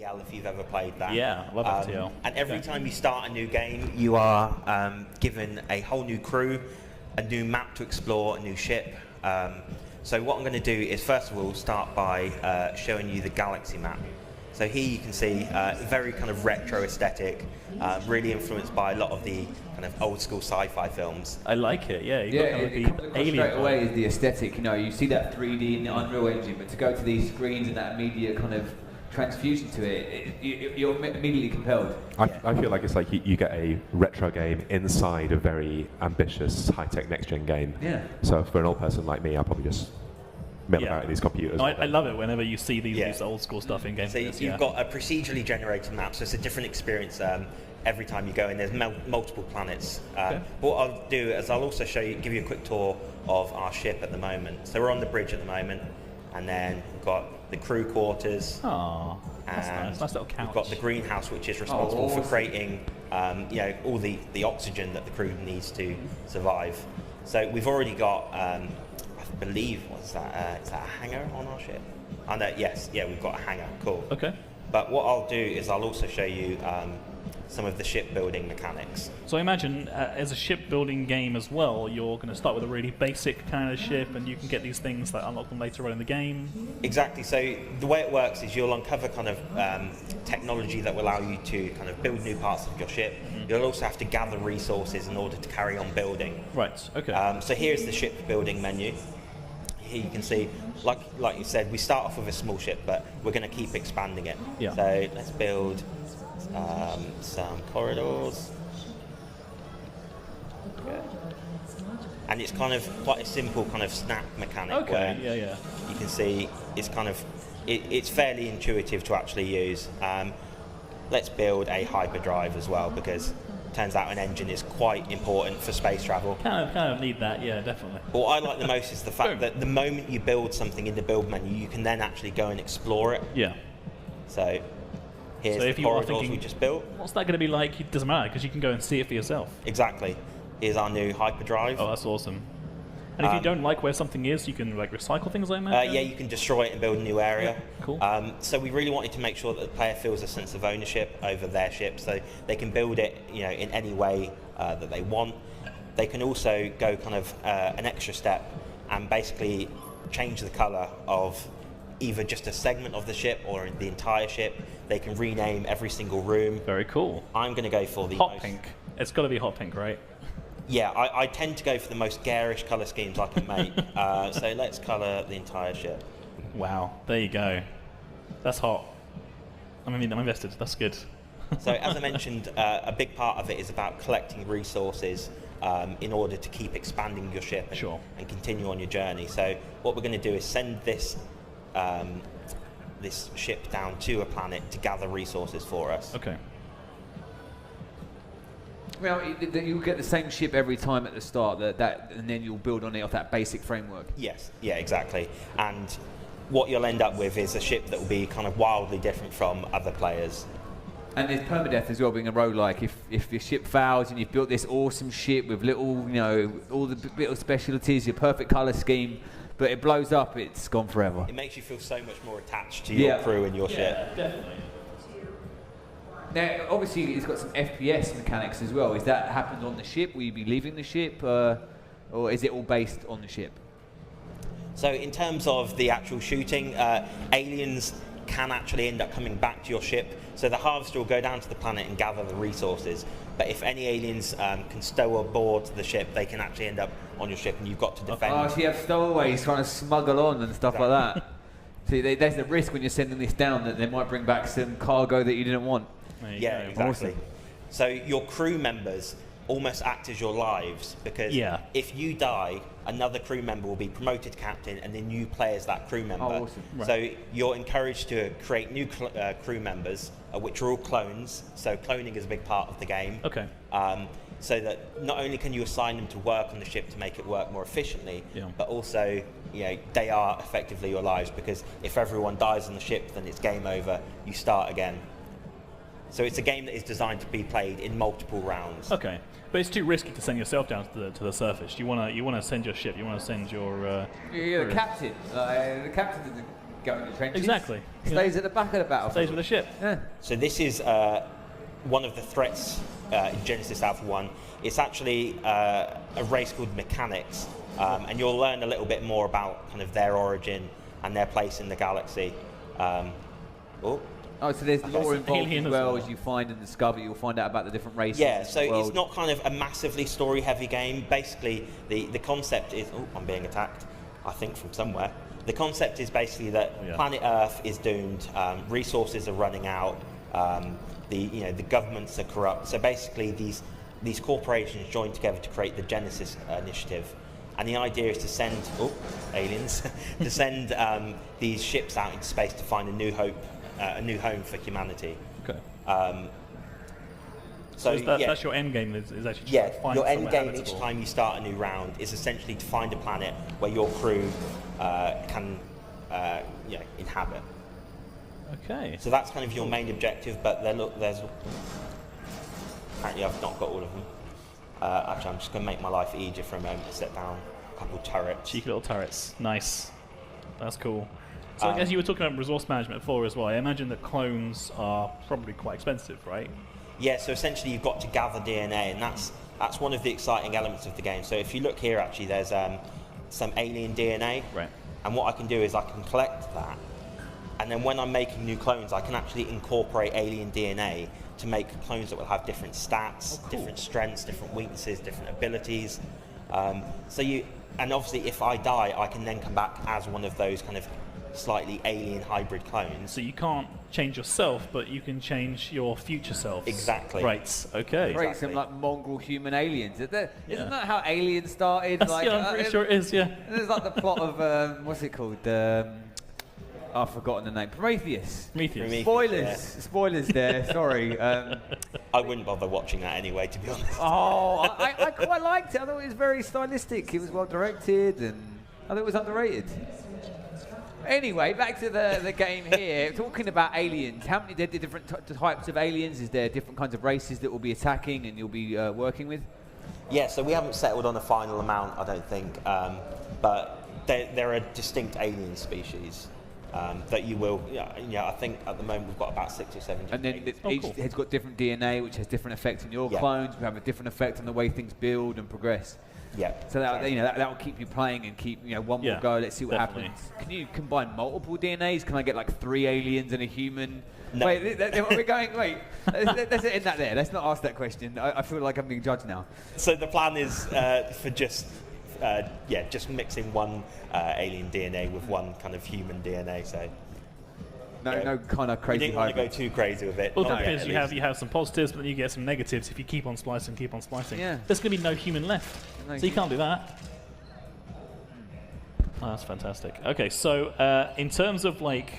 FTL, if you've ever played that. Yeah, I love FTL. And every time you start a new game, you are given a whole new crew, a new map to explore, a new ship. So what I'm going to do is, first of all, start by showing you the galaxy map. So here you can see very kind of retro aesthetic, really influenced by a lot of the kind of old school sci-fi films. I like it, yeah. It comes across straight away is the aesthetic. You know, you see that 3D in the Unreal Engine, but to go to these screens and that immediate kind of transfusion to it, you're immediately compelled. I feel like it's like you get a retro game inside a very ambitious, high-tech next-gen game. Yeah. So for an old person like me, I'll probably just mill about in these computers. No, I love it whenever you see these old school stuff in games. So you've got a procedurally generated map, so it's a different experience every time you go in. There's multiple planets. But what I'll do is I'll also give you a quick tour of our ship at the moment. So we're on the bridge at the moment, and then we've got the crew quarters. Oh, that's nice. Nice little couch. We've got the greenhouse, which is responsible for creating all the oxygen that the crew needs to survive. So we've already got, I believe, is that a hangar on our ship? Oh, no, yes, yeah, we've got a hangar. Cool. Okay. But what I'll do is I'll also show you some of the shipbuilding mechanics. So I imagine as a shipbuilding game as well, you're going to start with a really basic kind of ship, and you can get these things that unlock them later on in the game. Exactly. So the way it works is you'll uncover kind of technology that will allow you to kind of build new parts of your ship. You'll also have to gather resources in order to carry on building. Right. Okay. So here's the shipbuilding menu. Here you can see, like you said, we start off with a small ship, but we're going to keep expanding it. Yeah. So let's build some corridors. Good. And it's kind of quite a simple kind of snap mechanic where you can see it's kind of it's fairly intuitive to actually use. Let's build a hyperdrive as well, because it turns out an engine is quite important for space travel. Kind of need that, yeah, definitely. What I like the most is the fact that the moment you build something in the build menu, you can then actually go and explore it. Yeah. So here's the corridors we just built. What's that going to be like? It doesn't matter, because you can go and see it for yourself. Exactly. Here's our new hyperdrive. Oh, that's awesome. And if you don't like where something is, you can like recycle things, I imagine? Yeah, you can destroy it and build a new area. Yeah, cool. So we really wanted to make sure that the player feels a sense of ownership over their ship, so they can build it, in any way that they want. They can also go kind of an extra step and basically change the colour of either just a segment of the ship or the entire ship. They can rename every single room. Very cool. I'm going to go for the hot pink. It's got to be hot pink, right? Yeah, I tend to go for the most garish colour schemes I can make. So let's colour the entire ship. Wow, there you go. That's hot. I'm invested. That's good. So as I mentioned, a big part of it is about collecting resources in order to keep expanding your ship and continue on your journey. So what we're going to do is send this this ship down to a planet to gather resources for us. Okay. Well, you'll get the same ship every time at the start, and then you'll build on it off that basic framework. Yes, yeah, exactly. And what you'll end up with is a ship that will be kind of wildly different from other players. And there's permadeath as well, being a roguelike. If your ship fails and you've built this awesome ship with little, all the little specialties, your perfect colour scheme, but it blows up, it's gone forever. It makes you feel so much more attached to your crew and your ship. Yeah, definitely. Now, obviously, it's got some FPS mechanics as well. Is that happened on the ship? Will you be leaving the ship, or is it all based on the ship? So, in terms of the actual shooting, aliens can actually end up coming back to your ship. So the harvester will go down to the planet and gather the resources. But if any aliens can stow aboard the ship, they can actually end up on your ship, and you've got to defend. Oh, so you have stowaways trying to smuggle on and stuff like that. See, there's the risk when you're sending this down that they might bring back some cargo that you didn't want. Yeah, exactly. Awesome. So your crew members almost act as your lives, because if you die, another crew member will be promoted to captain, and then you play as that crew member. Oh, awesome. Right. So you're encouraged to create new crew members, which are all clones. So cloning is a big part of the game. Okay. So that not only can you assign them to work on the ship to make it work more efficiently, but also they are effectively your lives, because if everyone dies on the ship, then it's game over. You start again. So it's a game that is designed to be played in multiple rounds. Okay, but it's too risky to send yourself down to the surface. You wanna send your ship. You wanna send your. You're the captain. The captain Go in the trenches. Exactly. Stays at the back of the battlefield. Stays with the ship. Yeah. So this is one of the threats in Genesis Alpha 1. It's actually a race called Mechanics, and you'll learn a little bit more about kind of their origin and their place in the galaxy. Oh, so there's lore involved Alien as as well well. as you find and discover. You'll find out about the different races. Yeah, so in the world. it's not kind of a massively story-heavy game. Basically, the concept is... Oh, I'm being attacked, I think, from somewhere. The concept is basically that planet Earth is doomed, resources are running out, the governments are corrupt. So basically, these corporations join together to create the Genesis Initiative. And the idea is to send aliens to send these ships out into space to find a new home for humanity. Okay. So that's your end game. Is actually just to find your end somewhere game habitable. each time you start a new round is essentially to find a planet where your crew can inhabit. Okay. So that's kind of your main objective. But there's apparently I've not got all of them. Actually, I'm just going to make my life easier for a moment to set down a couple of turrets. Cheeky little turrets. Nice. That's cool. So I guess you were talking about resource management before as well. I imagine that clones are probably quite expensive, right? Yeah, so essentially you've got to gather DNA, and that's one of the exciting elements of the game. So if you look here, actually, there's some alien DNA. Right. And what I can do is I can collect that, and then when I'm making new clones, I can actually incorporate alien DNA to make clones that will have different stats, different strengths, different weaknesses, different abilities. And obviously if I die, I can then come back as one of those kind of slightly alien hybrid clones. So you can't change yourself, but you can change your future selves. Exactly. Right. Okay. Create some like mongrel human aliens. Isn't that how Aliens started? That's, I'm pretty sure it is. Yeah. There's like the plot of what's it called? I've forgotten the name. Prometheus. Prometheus. Spoilers. Spoilers there. Sorry. I wouldn't bother watching that anyway, to be honest. Oh, I quite liked it. I thought it was very stylistic. It was well directed, and I thought it was underrated. Anyway, back to the game here. Talking about aliens, how many different types of aliens? Is there different kinds of races that will be attacking and you'll be working with? Yeah, so we haven't settled on a final amount, I don't think, but there are distinct alien species that you will. I think at the moment we've got about 6 or 7. And then each has got different DNA, which has different effects on your clones. We have a different effect on the way things build and progress. Yeah. So that will keep you playing and keep one more go. Let's see what happens. Can you combine multiple DNAs? Can I get like 3 aliens and a human? No. Wait, we're going. Wait, let's end that there. Let's not ask that question. I feel like I'm being judged now. So the plan is for just mixing one alien DNA with one kind of human DNA. So no kind of crazy. We didn't want to go too crazy with it. Well, because you have some positives, but then you get some negatives if you keep on splicing. Yeah. There's going to be no human left, No so you can't do that. Oh, that's fantastic. Okay, so in terms of like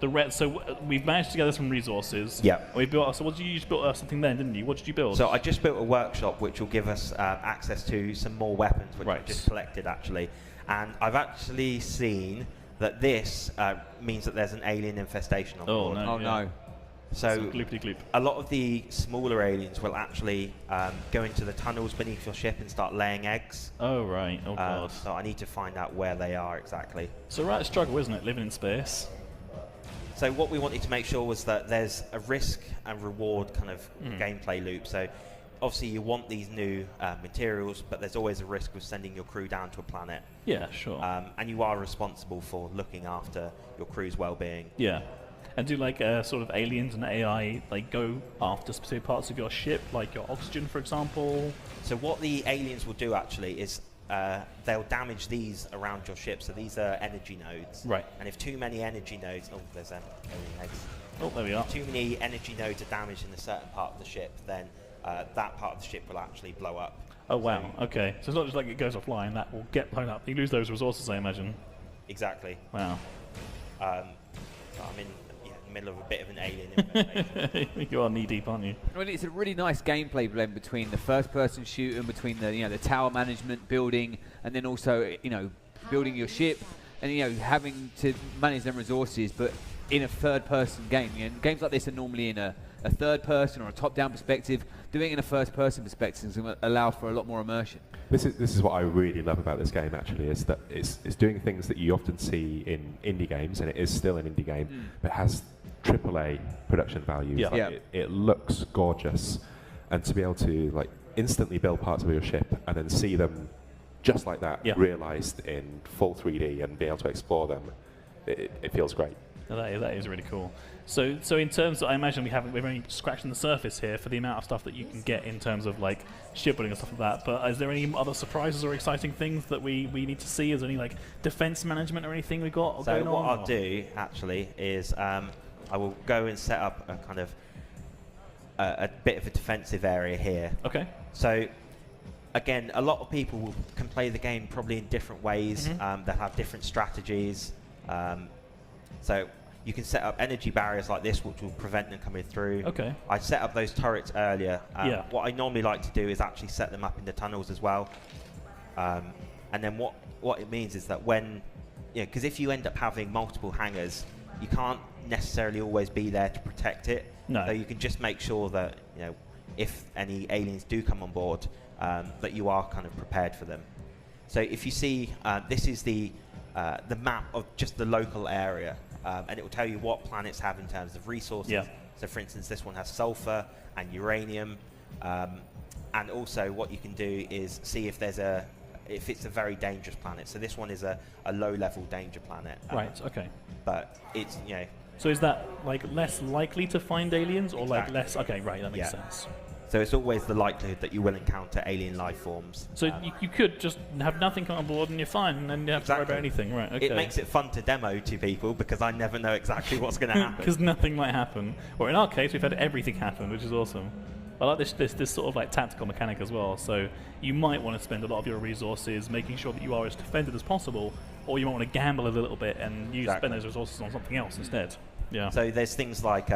we've managed to gather some resources. Yeah. We've built. So you just built something then, didn't you? What did you build? So I just built a workshop which will give us access to some more weapons, which I've just collected actually, and I've actually seen that this means that there's an alien infestation on board. No. So gloopity-gloop. a lot of the smaller aliens will actually go into the tunnels beneath your ship and start laying eggs. Oh right. Oh god. So I need to find out where they are exactly. So right struggle, isn't it, living in space? So what we wanted to make sure was that there's a risk and reward kind of gameplay loop. So obviously you want these new materials, but there's always a risk of sending your crew down to a planet. Yeah, sure. And you are responsible for looking after your crew's well-being. Yeah. And do like sort of aliens and AI like go after specific parts of your ship, like your oxygen, for example? So what the aliens will do actually is they'll damage these around your ship. So these are energy nodes. Right. And if too many energy nodes, there's alien eggs. Oh, there we are. If too many energy nodes are damaged in a certain part of the ship, then that part of the ship will actually blow up. Oh wow. Okay. So it's not just like it goes offline; that will get blown up. You lose those resources, I imagine. Exactly. Wow. I'm in the middle of a bit of an alien infestation. You are knee deep, aren't you? Well, it's a really nice gameplay blend between the first-person shooting, between the tower management, building, and then also building your ship, and having to manage them resources, but in a third-person game. Games like this are normally in a a third person or a top-down perspective. Doing it in a first-person perspective is going to allow for a lot more immersion. This is what I really love about this game. Actually, is that it's doing things that you often see in indie games, and it is still an indie game, but it has AAA production value. Yeah. Like it looks gorgeous, and to be able to like instantly build parts of your ship and then see them just like that realized in full 3D and be able to explore them, it feels great. That is really cool. So in terms of, I imagine we're only scratching the surface here for the amount of stuff that you can get in terms of like shipbuilding and stuff like that. But is there any other surprises or exciting things that we need to see? Is there any like defense management or anything we got going on? So what I'll do actually is I will go and set up a kind of a bit of a defensive area here. Okay. So again, a lot of people can play the game probably in different ways. They'll have different strategies. So you can set up energy barriers like this, which will prevent them coming through. Okay. I set up those turrets earlier. What I normally like to do is actually set them up in the tunnels as well. And then what it means is that when, because if you end up having multiple hangars, you can't necessarily always be there to protect it. No. So you can just make sure that, if any aliens do come on board, that you are kind of prepared for them. So if you see, this is the map of just the local area, and it will tell you what planets have in terms of resources. Yeah. So for instance, this one has sulfur and uranium, and also what you can do is see if it's a very dangerous planet. So this one is a low-level danger planet. Right. Okay. But it's So is that like less likely to find aliens, or like less? Okay, right, that makes Yeah. sense. So it's always the likelihood that you will encounter alien life forms. So you could just have nothing come on board and you're fine, and then you don't have to worry about anything, right? Okay. It makes it fun to demo to people because I never know exactly what's going to happen. Because nothing might happen. Or in our case, we've had everything happen, which is awesome. I like this sort of like tactical mechanic as well. So you might want to spend a lot of your resources making sure that you are as defended as possible, or you might want to gamble a little bit and spend those resources on something else instead. Yeah. So there's things like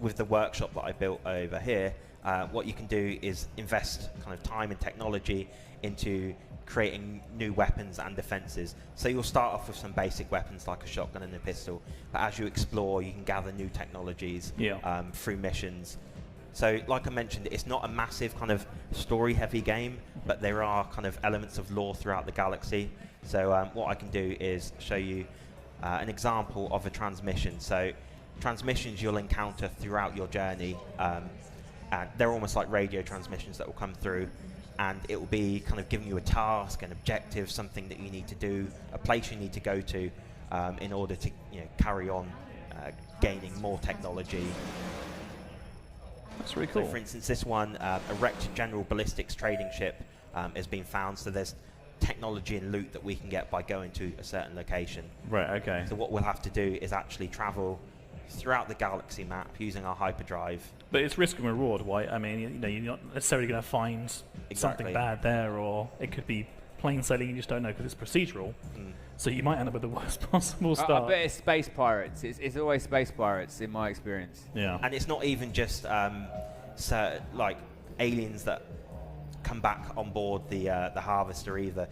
with the workshop that I built over here, what you can do is invest kind of time and technology into creating new weapons and defenses. So you'll start off with some basic weapons like a shotgun and a pistol, but as you explore, you can gather new technologies through missions. So like I mentioned, it's not a massive kind of story-heavy game, but there are kind of elements of lore throughout the galaxy. So what I can do is show you an example of a transmission. So transmissions you'll encounter throughout your journey, and they're almost like radio transmissions that will come through, and it will be kind of giving you a task, an objective, something that you need to do, a place you need to go to in order to carry on gaining more technology. That's really cool. So for instance, this one, a wrecked general ballistics trading ship has been found, so there's technology and loot that we can get by going to a certain location. Right, okay. So what we'll have to do is actually travel throughout the galaxy map using our hyperdrive. But it's risk and reward, right? I mean, you're not necessarily going to find something bad there, or it could be plain sailing, you just don't know because it's procedural. So you might end up with the worst possible start. I bet it's space pirates. It's always space pirates in my experience. Yeah. And it's not even just like aliens that come back on board the harvester either.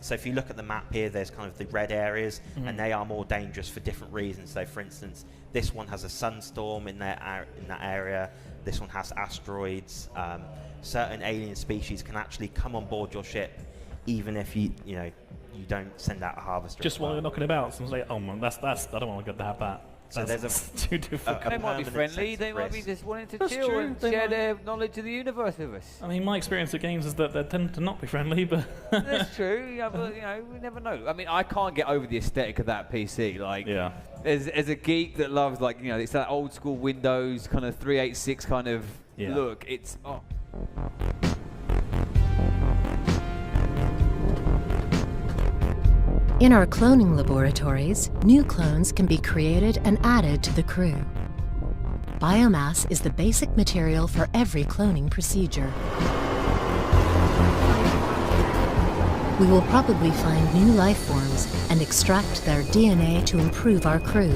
So if you look at the map here, there's kind of the red areas, and they are more dangerous for different reasons. So for instance, this one has a sunstorm in that area. This one has asteroids. Certain alien species can actually come on board your ship, even if you don't send out a harvester. Just while you're knocking about, someone's like, "Oh man, that's I don't want to have that." So there's too difficult. They might be friendly. They might be just wanting to chill and share their knowledge of the universe with us. I mean, my experience of games is that they tend to not be friendly, but that's true. Yeah, but we never know. I mean, I can't get over the aesthetic of that PC. Like, as a geek that loves it's that old school Windows kind of 386 kind of look. It's In our cloning laboratories, new clones can be created and added to the crew. Biomass is the basic material for every cloning procedure. We will probably find new life forms and extract their DNA to improve our crew.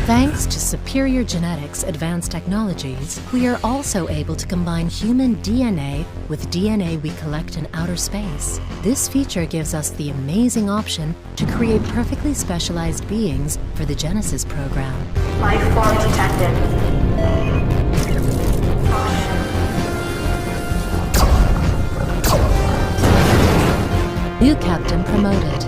Thanks to superior genetics, advanced technologies, we are also able to combine human DNA with DNA we collect in outer space. This feature gives us the amazing option to create perfectly specialized beings for the Genesis program. Life form detected. New captain promoted.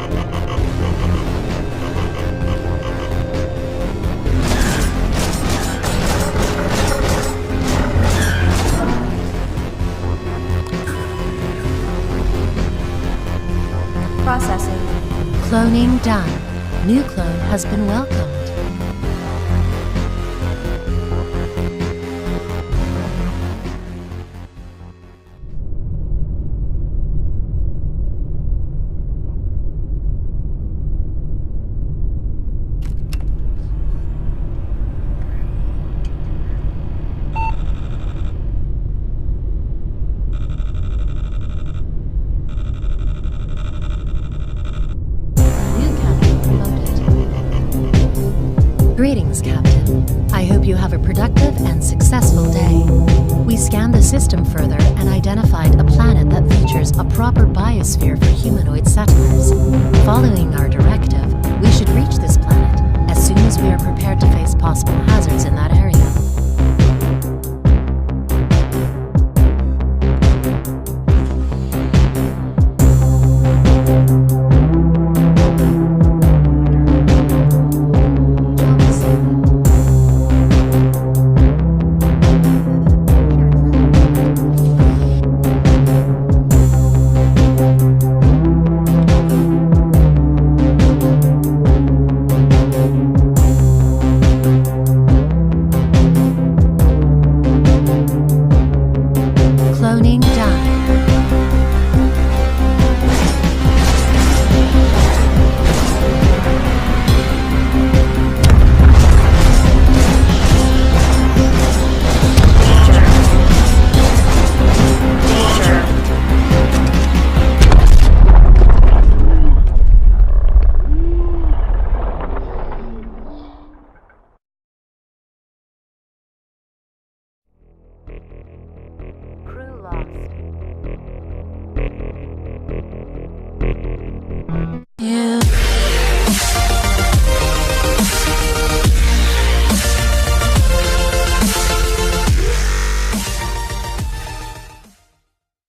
Processing. Cloning done. New clone has been welcomed. Greetings, Captain. I hope you have a productive and successful day. We scanned the system further and identified a planet that features a proper biosphere for humanoid settlers. Following our directive, we should reach this planet as soon as we are prepared to face possible hazards in that area. Cloning done. Crew lost.